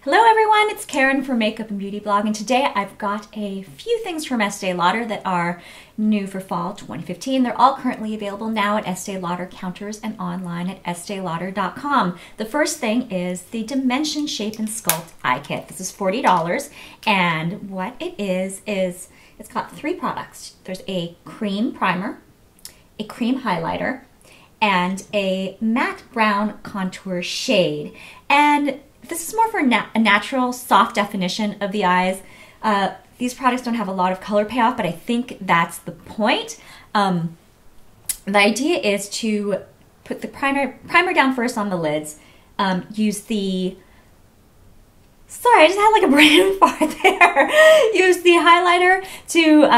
Hello everyone, it's Karen for Makeup and Beauty Blog, and today I've got a few things from Estee Lauder that are new for fall 2015. They're all currently available now at Estee Lauder counters and online at esteelauder.com. The first thing is the Dimension Shape and Sculpt Eye Kit. This is $40, and what it is it's got three products. There's a cream primer, a cream highlighter, and a matte brown contour shade. And this is more for a natural, soft definition of the eyes. These products don't have a lot of color payoff, but I think that's the point. The idea is to put the primer down first on the lids. Use the... Sorry, I just had like a brain fart there. Use the highlighter to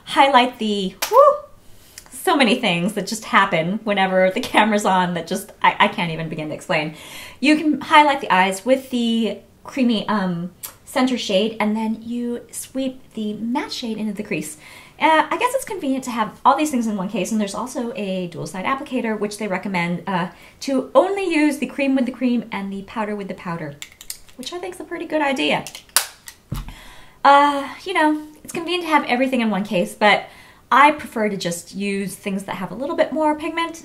highlight the... so many things that just happen whenever the camera's on that just, I can't even begin to explain. You can highlight the eyes with the creamy center shade, and then you sweep the matte shade into the crease. I guess it's convenient to have all these things in one case, and there's also a dual side applicator, which they recommend to only use the cream with the cream and the powder with the powder, which I think is a pretty good idea. You know, it's convenient to have everything in one case, but I prefer to just use things that have a little bit more pigment.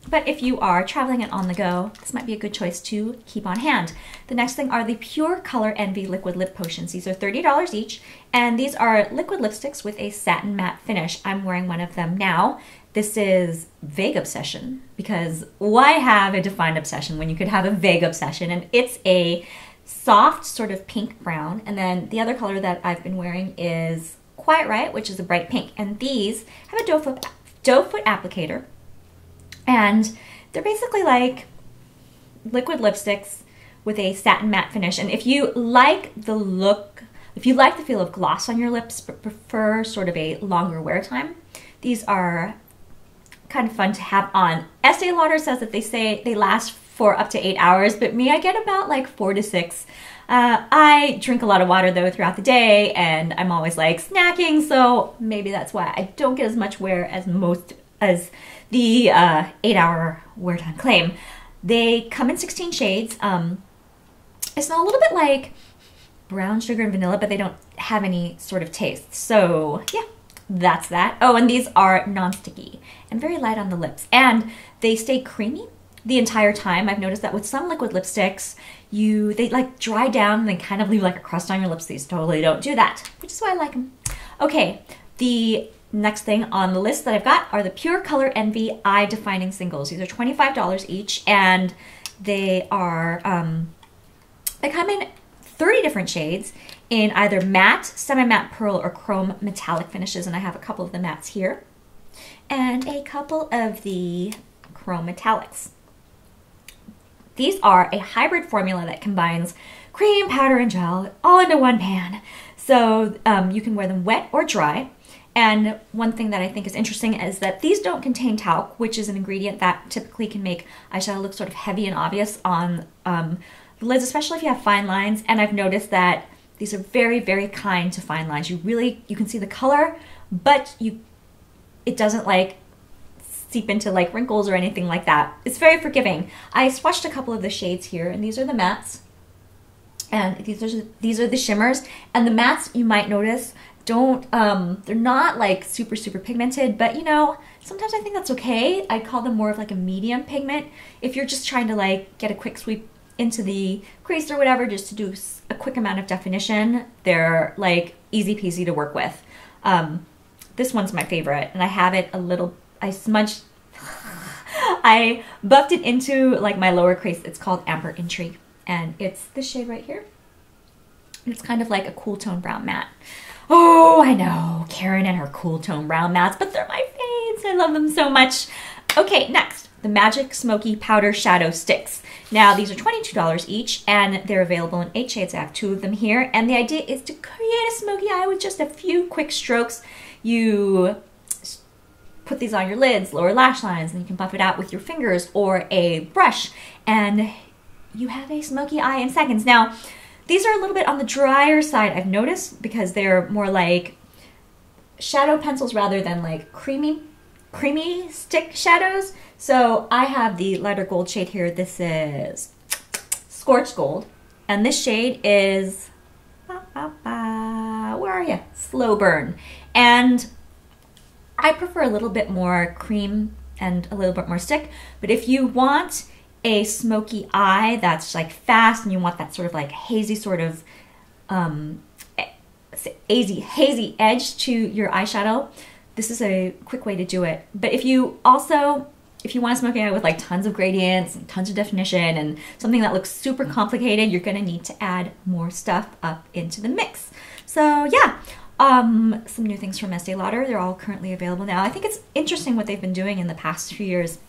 But if you are traveling and on the go, this might be a good choice to keep on hand. The next thing are the Pure Color Envy Liquid Lip Potions. These are $30 each, and these are liquid lipsticks with a satin matte finish. I'm wearing one of them now. This is Vague Obsession, because why have a defined obsession when you could have a vague obsession? And it's a soft sort of pink brown, and then the other color that I've been wearing is Quiet Riot, which is a bright pink, and these have a doe foot applicator, and they're basically like liquid lipsticks with a satin matte finish. And if you like the look, if you like the feel of gloss on your lips but prefer sort of a longer wear time, these are kind of fun to have on. Estee Lauder says that they last for up to 8 hours, but me, I get about like 4 to 6. I drink a lot of water though throughout the day, and I'm always like snacking, so maybe that's why I don't get as much wear as the 8-hour wear time claim. They come in 16 shades. They smell a little bit like brown sugar and vanilla, but they don't have any sort of taste. So yeah, that's that. Oh, and these are non-sticky and very light on the lips, and they stay creamy the entire time. I've noticed that with some liquid lipsticks, they like dry down and they kind of leave like a crust on your lips. These totally don't do that, which is why I like them. Okay, the next thing on the list that I've got are the Pure Color Envy Eye Defining Singles. These are $25 each, and they are they come in 30 different shades in either matte, semi-matte pearl, or chrome metallic finishes, and I have a couple of the mattes here and a couple of the chrome metallics. These are a hybrid formula that combines cream, powder, and gel all into one pan. So you can wear them wet or dry. And one thing that I think is interesting is that these don't contain talc, which is an ingredient that typically can make eyeshadow look sort of heavy and obvious on the lids, especially if you have fine lines. And I've noticed that these are very, very kind to fine lines. You can see the color, but it doesn't like seep into like wrinkles or anything like that. It's very forgiving. I swatched a couple of the shades here, and these are the mattes, and these are the shimmers. And the mattes, you might notice, they're not like super pigmented, but you know, sometimes I think that's okay. I call them more of like a medium pigment. If you're just trying to like get a quick sweep into the crease or whatever, just to do a quick amount of definition, they're like easy peasy to work with. This one's my favorite, and I have it a little, I buffed it into like my lower crease. It's called Amber Intrigue, and it's this shade right here. It's kind of like a cool tone brown matte. Oh, I know, Karen and her cool tone brown mattes, but they're my faves. I love them so much. Okay, next, the Magic Smoky Powder Shadow Sticks. Now, these are $22 each, and they're available in 8 shades. I have 2 of them here, and the idea is to create a smoky eye with just a few quick strokes. You put these on your lids, lower lash lines, and you can buff it out with your fingers or a brush, and you have a smoky eye in seconds. Now, these are a little bit on the drier side, I've noticed, because they're more like shadow pencils rather than like creamy stick shadows. So I have the lighter gold shade here. This is Scorched Gold, And this shade is, where are you? Slow Burn. And I prefer a little bit more cream and a little bit more stick. But if you want a smoky eye that's like fast and you want that sort of like hazy sort of hazy edge to your eyeshadow, this is a quick way to do it. But if you want a smoky eye with like tons of gradients and tons of definition and something that looks super complicated, you're gonna need to add more stuff up into the mix. So yeah, some new things from Estee Lauder. They're all currently available now. I think it's interesting what they've been doing in the past few years.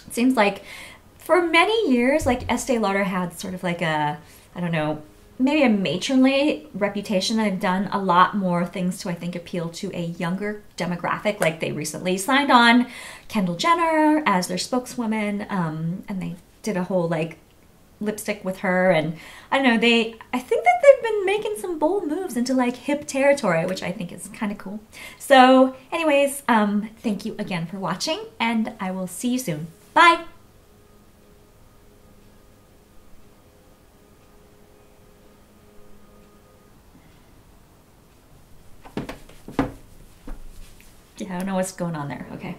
It seems like for many years, like Estee Lauder had sort of like a, I don't know, maybe a matronly reputation. They've done a lot more things to, I think, appeal to a younger demographic. Like they recently signed on Kendall Jenner as their spokeswoman, and they did a whole like lipstick with her, and I don't know, I think that they've been making some bold moves into like hip territory, which I think is kind of cool. So anyways, thank you again for watching, and I will see you soon. Bye! Yeah, I don't know what's going on there. Okay.